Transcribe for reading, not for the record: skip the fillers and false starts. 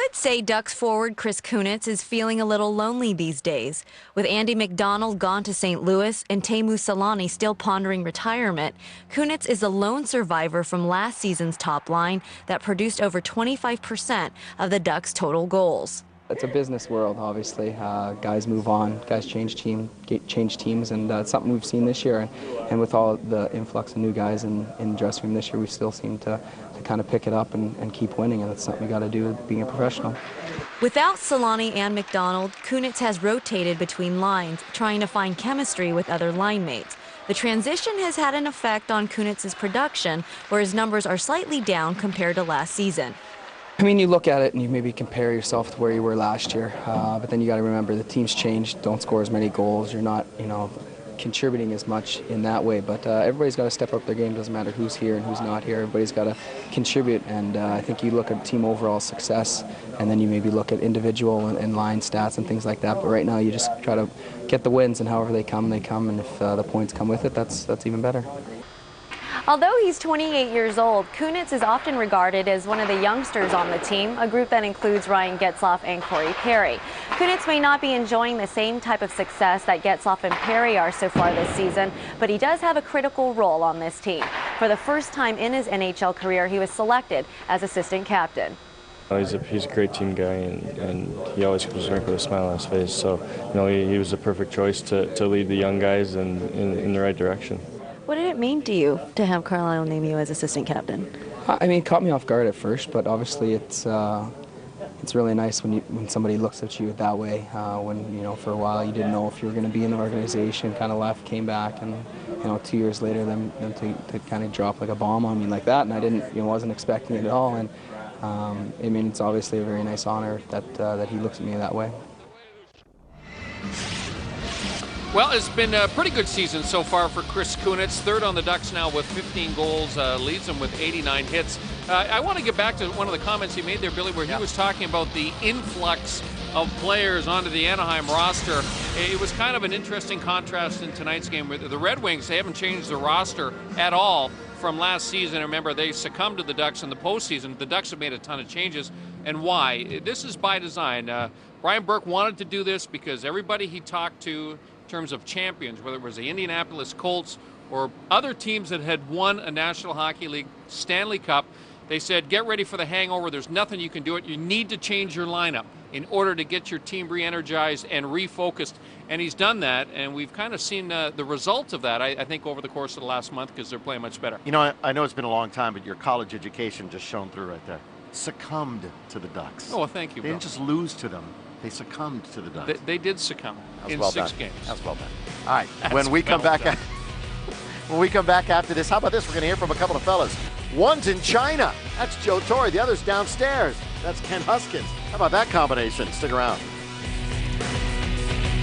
could say Ducks forward Chris Kunitz is feeling a little lonely these days. With Andy McDonald gone to St. Louis and Teemu Selanne still pondering retirement, Kunitz is the lone survivor from last season's top line that produced over 25% of the Ducks' total goals. It's a business world, obviously. Guys move on, guys change teams, and it's something we've seen this year. And with all the influx of new guys in the dressing room this year, we still seem to kind of pick it up and keep winning, and that's something we got to do being a professional. Without Selanne and McDonald, Kunitz has rotated between lines, trying to find chemistry with other line mates. The transition has had an effect on Kunitz's production, where his numbers are slightly down compared to last season. I mean, you look at it and you maybe compare yourself to where you were last year, but then you got to remember the team's changed, don't score as many goals, you're not, contributing as much in that way, but everybody's got to step up their game. Doesn't matter who's here and who's not here, everybody's got to contribute, and I think you look at team overall success, and then you maybe look at individual and line stats and things like that, but right now you just try to get the wins, and however they come, and if the points come with it, that's even better. Although he's 28 years old, Kunitz is often regarded as one of the youngsters on the team, a group that includes Ryan Getzlaf and Corey Perry. Kunitz may not be enjoying the same type of success that Getzlaf and Perry are so far this season, but he does have a critical role on this team. For the first time in his NHL career, he was selected as assistant captain. He's a great team guy, and he always comes back with a smile on his face. So, he was the perfect choice to lead the young guys in the right direction. What did it mean to you to have Carlisle name you as assistant captain? I mean, it caught me off guard at first, but obviously it's really nice when somebody looks at you that way. When for a while you didn't know if you were going to be in the organization, kind of left, came back, and 2 years later, them to kind of drop like a bomb on me like that, and I wasn't expecting it at all. And I mean, it's obviously a very nice honor that he looks at me that way. Well, it's been a pretty good season so far for Chris Kunitz. Third on the Ducks now with 15 goals, leads them with 89 hits. I want to get back to one of the comments he made there, Billy, where he was talking about the influx of players onto the Anaheim roster. It was kind of an interesting contrast in tonight's game. With the Red Wings, they haven't changed the roster at all from last season. Remember, they succumbed to the Ducks in the postseason. The Ducks have made a ton of changes. And why? This is by design. Brian Burke wanted to do this because everybody he talked to in terms of champions, whether it was the Indianapolis Colts or other teams that had won a National Hockey League Stanley Cup, they said, get ready for the hangover. There's nothing you can do it. You need to change your lineup in order to get your team re-energized and refocused. And he's done that, and we've kind of seen the results of that, I think, over the course of the last month, because they're playing much better. I know it's been a long time, but your college education just shone through right there. Succumbed to the Ducks. Oh, well, thank you, They Bill. didn't just lose to them. They succumbed to the Ducks. They did succumb in well 6 done. games. That's well done. All right, when we come back after this, how about this? We're going to hear from a couple of fellas. One's in China. That's Joe Torre. The other's downstairs. That's Ken Huskins. How about that combination? Stick around.